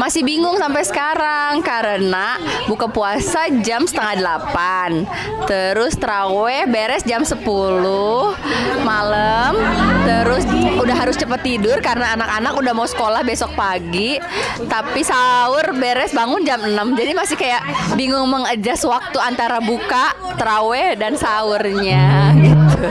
Masih bingung sampai sekarang karena buka puasa jam 7:30. Terus taraweh beres jam 10 malam. Terus udah harus cepet tidur karena anak-anak udah mau sekolah besok pagi. Tapi sahur beres bangun jam 6. Jadi masih kayak bingung mengadjust waktu antara buka, taraweh dan sahurnya gitu.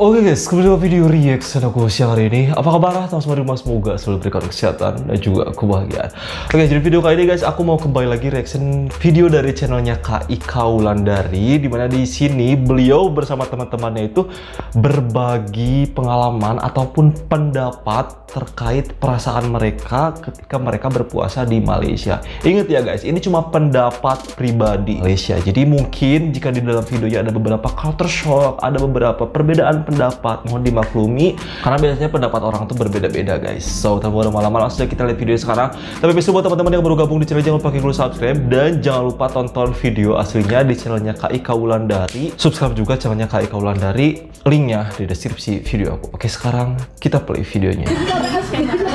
Oke guys, kembali ke video reaction aku siang hari ini. Apa kabar teman-teman di rumah? Semoga selalu diberikan kesehatan dan juga kebahagiaan. Oke, jadi video kali ini guys, aku mau kembali lagi reaction video dari channelnya Kak Ika Wulandari, dimana di sini beliau bersama teman-temannya itu berbagi pengalaman ataupun pendapat terkait perasaan mereka ketika mereka berpuasa di Malaysia. Ingat ya guys, ini cuma pendapat pribadi Malaysia. Jadi mungkin jika di dalam videonya ada beberapa culture shock, ada beberapa perbedaan pendapat, mohon dimaklumi karena biasanya pendapat orang tuh berbeda-beda guys. So tanpa lama-lama langsung kita lihat video sekarang. Tapi besok buat teman-teman yang baru gabung di channel, jangan lupa klik subscribe dan jangan lupa tonton video aslinya di channelnya Kak Ika Wulandari. Subscribe juga channelnya Kak Ika Wulandari, linknya di deskripsi video aku. Oke, sekarang kita play videonya.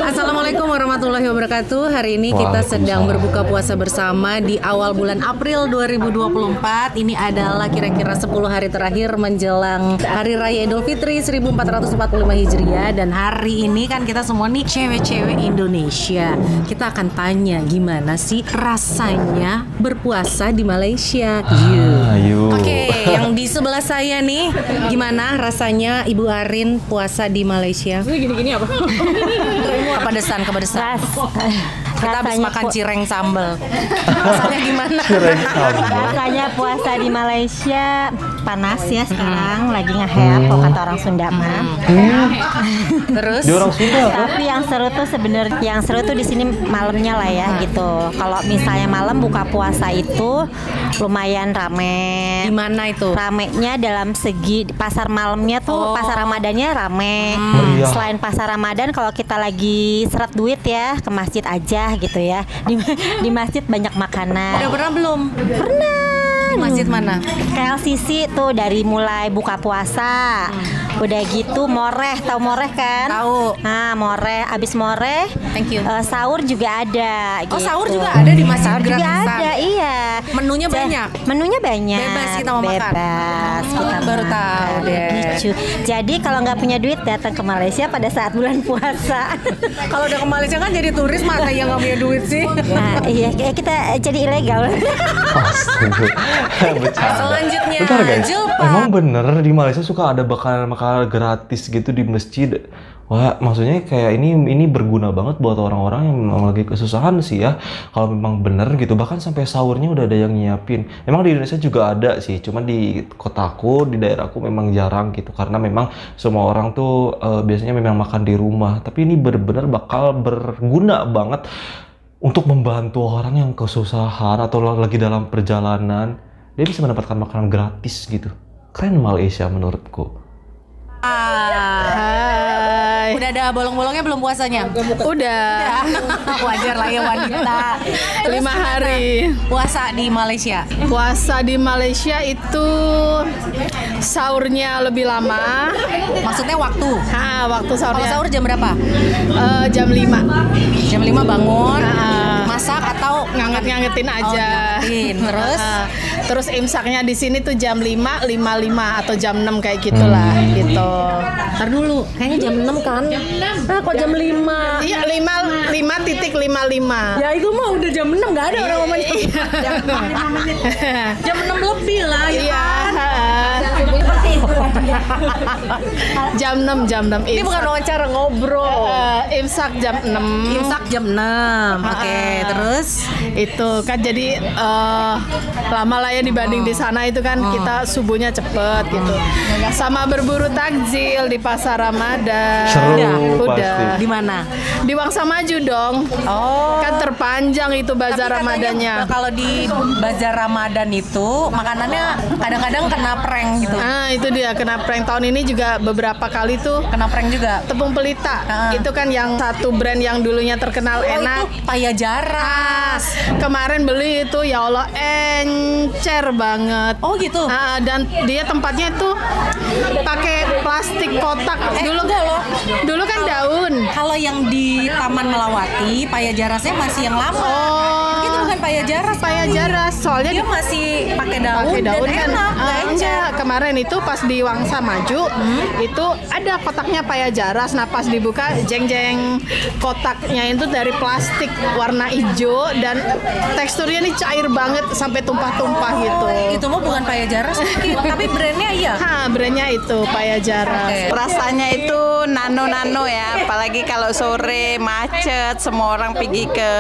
Assalamualaikum warahmatullahi wabarakatuh. Hari ini kita sedang berbuka puasa bersama di awal bulan April 2024. Ini adalah kira-kira 10 hari terakhir menjelang Hari Raya Idul Fitri 1445 Hijriah. Dan hari ini kan kita semua nih cewek-cewek Indonesia. Kita akan tanya gimana sih rasanya berpuasa di Malaysia. Oke, yang di sebelah saya nih, gimana rasanya Ibu Arin puasa di Malaysia? Gini-gini apa? Kepedesan. Kita habis makan cireng sambal. Rasanya gimana? Rasanya puasa di Malaysia panas ya sekarang, lagi ngeheap kalau kata orang Sunda mah. Terus? Di orang Sunda. Tapi yang seru tuh di sini malamnya lah ya gitu. Kalau misalnya malam buka puasa itu lumayan rame. Di mana itu? Ramenya dalam segi pasar malamnya tuh, pasar Ramadannya rame. Selain pasar Ramadan, kalau kita lagi seret duit ya ke masjid aja gitu ya. Di masjid banyak makanan. Udah pernah belum? Pernah. Di masjid mana? KLCC tuh dari mulai buka puasa. Udah gitu moreh, tahu moreh kan? Tahu. Nah, moreh, abis moreh, Thank you. sahur juga ada. Oh, gitu. sahur juga ada di masjid Sahur juga gratisan? ada, iya. Menunya banyak? Menunya banyak. Bebas kita mau makan? Bebas. Kita Baru makan. tahu deh. Lucu. Jadi kalau nggak punya duit datang ke Malaysia pada saat bulan puasa. Kalau udah ke Malaysia kan jadi turis, masa yang nggak punya duit sih? Nah, iya kita jadi ilegal. Astaga. Bercanda. Selanjutnya, Bentar guys, Julpa. emang bener di Malaysia suka ada makanan-makanan gratis gitu di masjid. Wah, maksudnya kayak ini berguna banget buat orang-orang yang memang lagi kesusahan sih ya. Kalau memang bener gitu, bahkan sampai sahurnya udah ada yang nyiapin. Memang di Indonesia juga ada sih, cuman di kotaku, di daerahku memang jarang gitu. Karena memang semua orang tuh biasanya memang makan di rumah. Tapi ini bener-bener bakal berguna banget untuk membantu orang yang kesusahan atau lagi dalam perjalanan. Dia bisa mendapatkan makanan gratis gitu. Keren Malaysia menurutku. Hai. Udah ada bolong-bolongnya belum puasanya? Udah. Wajar lah ya wanita. 5 hari. Puasa di Malaysia. Puasa di Malaysia itu sahurnya lebih lama. Maksudnya waktu? Waktu Kalau sahurnya sahur jam berapa? jam 5. Jam 5 bangun. Ha. Masak atau Nganget-ngangetin aja. ngangetin. Terus? Terus imsaknya di sini tuh jam 5:55 atau jam 6 kayak gitulah gitu. Ntar dulu, kayaknya jam 6 kan? Jam 6. Ah, kok jam 5? Iya, 5:55. Ya itu mah udah jam 6, nggak ada orang ngomong jam 6 lebih lah ya. Iya. Jam 6. Ini bukan wawancara, ngobrol. Imsak jam 6. Imsak jam 6. Oke, terus? Itu kan jadi lama lah ya dibanding di sana itu kan kita subuhnya cepet gitu. Sama berburu takjil di pasar Ramadan. Seru Udah. pasti. Di mana? Di Wangsa Maju dong. Oh. Kan terpanjang itu bazar Tapi katanya Ramadannya. kalau di bazar Ramadan itu makanannya kadang-kadang kena prank gitu. Itu dia kena prank. Tahun ini juga beberapa kali tuh Kena prank juga. tepung pelita. Itu kan yang satu brand yang dulunya terkenal enak. Itu Payajaran. Kemarin beli itu ya Allah encer banget. Oh gitu. Dan dia tempatnya tuh pakai plastik kotak. Dulu kan daun. Kalau yang di Taman Melawati, paya jarasnya masih yang lama. Itu bukan paya jaras. Paya jaras, soalnya Dia masih pakai daun, dan kan. enak, nggak encer. Enggak, kemarin itu pas di Wangsa Maju, itu ada kotaknya paya jaras. Nah pas dibuka, jeng-jeng kotaknya itu dari plastik warna hijau dan teksturnya ini cair banget sampai tumpah-tumpah gitu. Itu mah bukan paya jaras mungkin, tapi brandnya iya. Brandnya itu paya jaras. Oke. Rasanya itu nano-nano ya, apalagi kalau sore macet, semua orang pergi ke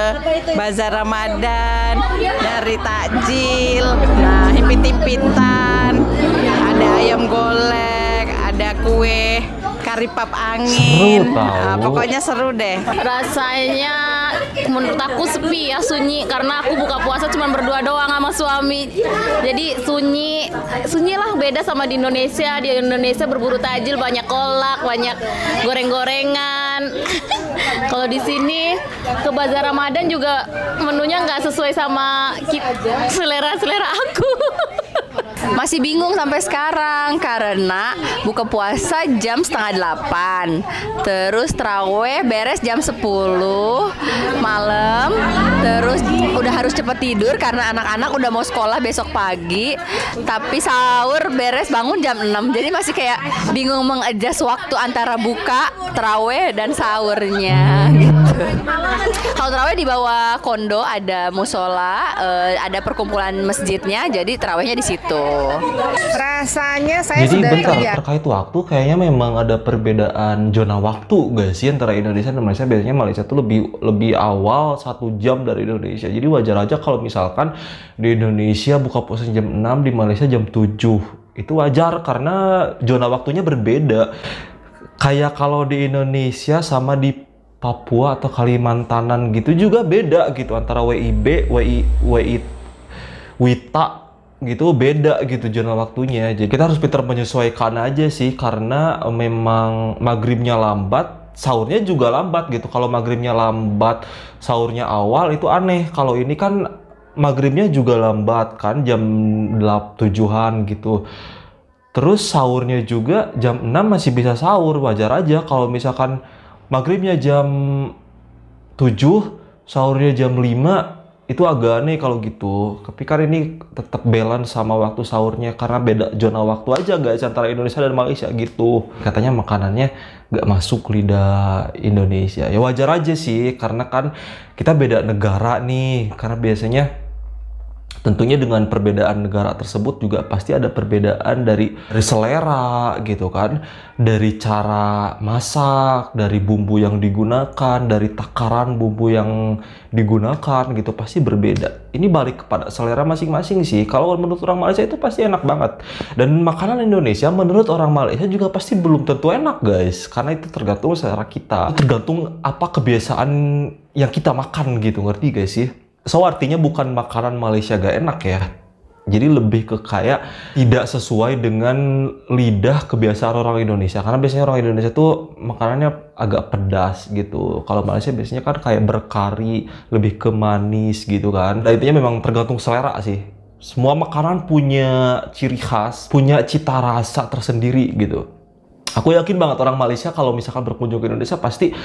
Bazar Ramadan, dari takjil, nah himpit-himpitan, ada ayam golek, ada kue kari pap angin, Seru tahu. pokoknya seru deh. Rasanya menurut aku sepi ya, sunyi, karena aku buka puasa cuma berdua doang sama suami. Jadi sunyi lah, beda sama di Indonesia. Di Indonesia berburu takjil, banyak kolak, banyak goreng-gorengan. Kalau di sini ke Bazar Ramadan juga menunya nggak sesuai sama selera aku. Masih bingung sampai sekarang karena buka puasa jam 7:30, terus taraweh beres jam 10 malam, terus udah harus cepet tidur karena anak-anak udah mau sekolah besok pagi, tapi sahur beres bangun jam 6, jadi masih kayak bingung mengadjust waktu antara buka, taraweh dan sahurnya gitu. Kalau taraweh di bawah kondo ada musola, ada perkumpulan masjidnya, jadi tarawehnya di situ. Rasanya saya Jadi sudah bentar, kerja. terkait waktu kayaknya memang ada perbedaan zona waktu guys sih antara Indonesia dan Malaysia. Biasanya Malaysia tuh lebih awal 1 jam dari Indonesia. Jadi wajar aja kalau misalkan di Indonesia buka puasa jam 6, di Malaysia jam 7. Itu wajar karena zona waktunya berbeda. Kayak kalau di Indonesia sama di Papua atau Kalimantanan gitu juga beda gitu, antara WIB, WITA gitu beda gitu zona waktunya. Jadi kita harus pintar menyesuaikan aja sih, karena memang maghribnya lambat, sahurnya juga lambat gitu. Kalau maghribnya lambat, sahurnya awal, itu aneh. Kalau ini kan maghribnya juga lambat kan, jam 7-an gitu. Terus sahurnya juga jam 6 masih bisa sahur, wajar aja. Kalau misalkan maghribnya jam 7, sahurnya jam 5, itu agak aneh kalau gitu. Tapi kan ini tetap balance sama waktu sahurnya karena beda zona waktu aja guys antara Indonesia dan Malaysia gitu. Katanya makanannya nggak masuk lidah Indonesia. Ya wajar aja sih karena kan kita beda negara nih. Karena biasanya tentunya dengan perbedaan negara tersebut juga pasti ada perbedaan dari selera gitu kan, dari cara masak, dari bumbu yang digunakan, dari takaran bumbu yang digunakan gitu, pasti berbeda. Ini balik kepada selera masing-masing sih. Kalau menurut orang Malaysia itu pasti enak banget, dan makanan Indonesia menurut orang Malaysia juga pasti belum tentu enak guys, karena itu tergantung selera kita, tergantung apa kebiasaan yang kita makan gitu, ngerti guys sih? So artinya bukan makanan Malaysia gak enak ya. Jadi lebih ke kayak tidak sesuai dengan lidah kebiasaan orang Indonesia. Karena biasanya orang Indonesia tuh makanannya agak pedas gitu. Kalau Malaysia biasanya kan kayak berkari, lebih ke manis gitu kan. Dan intinya memang tergantung selera sih. Semua makanan punya ciri khas, punya cita rasa tersendiri gitu. Aku yakin banget orang Malaysia kalau misalkan berkunjung ke Indonesia pasti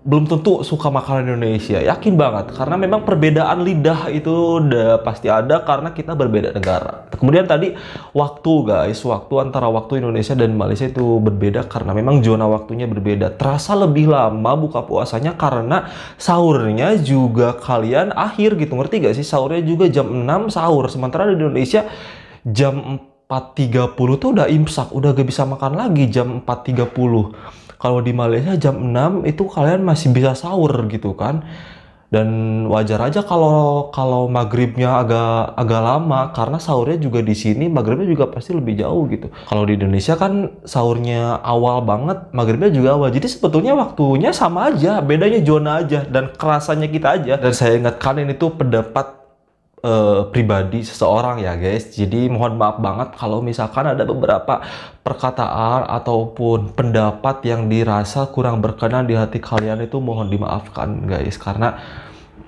belum tentu suka makanan Indonesia, yakin banget, karena memang perbedaan lidah itu udah pasti ada karena kita berbeda negara. Kemudian tadi waktu guys, waktu antara waktu Indonesia dan Malaysia itu berbeda karena memang zona waktunya berbeda. Terasa lebih lama buka puasanya karena sahurnya juga kalian akhir gitu, ngerti gak sih? Sahurnya juga jam 6 sahur, sementara di Indonesia jam 4.30 tuh udah imsak, udah gak bisa makan lagi jam 4.30. Kalau di Malaysia jam 6 itu kalian masih bisa sahur gitu kan. Dan wajar aja kalau maghribnya agak lama karena sahurnya juga di sini maghribnya juga pasti lebih jauh gitu. Kalau di Indonesia kan sahurnya awal banget, maghribnya juga awal. Jadi sebetulnya waktunya sama aja, bedanya zona aja dan kerasanya kita aja. Dan saya ingatkan ini tuh pendapat pribadi seseorang ya guys, jadi mohon maaf banget kalau misalkan ada beberapa perkataan ataupun pendapat yang dirasa kurang berkenan di hati kalian, itu mohon dimaafkan guys, karena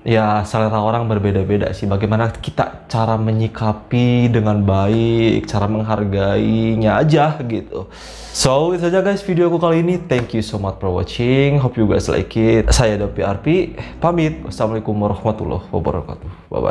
ya selera orang berbeda-beda sih. Bagaimana kita cara menyikapi dengan baik, cara menghargainya aja gitu. So, itu saja guys video aku kali ini. Thank you so much for watching. Hope you guys like it. Saya Dopi Arpi, pamit. Wassalamualaikum warahmatullahi wabarakatuh. Bye-bye.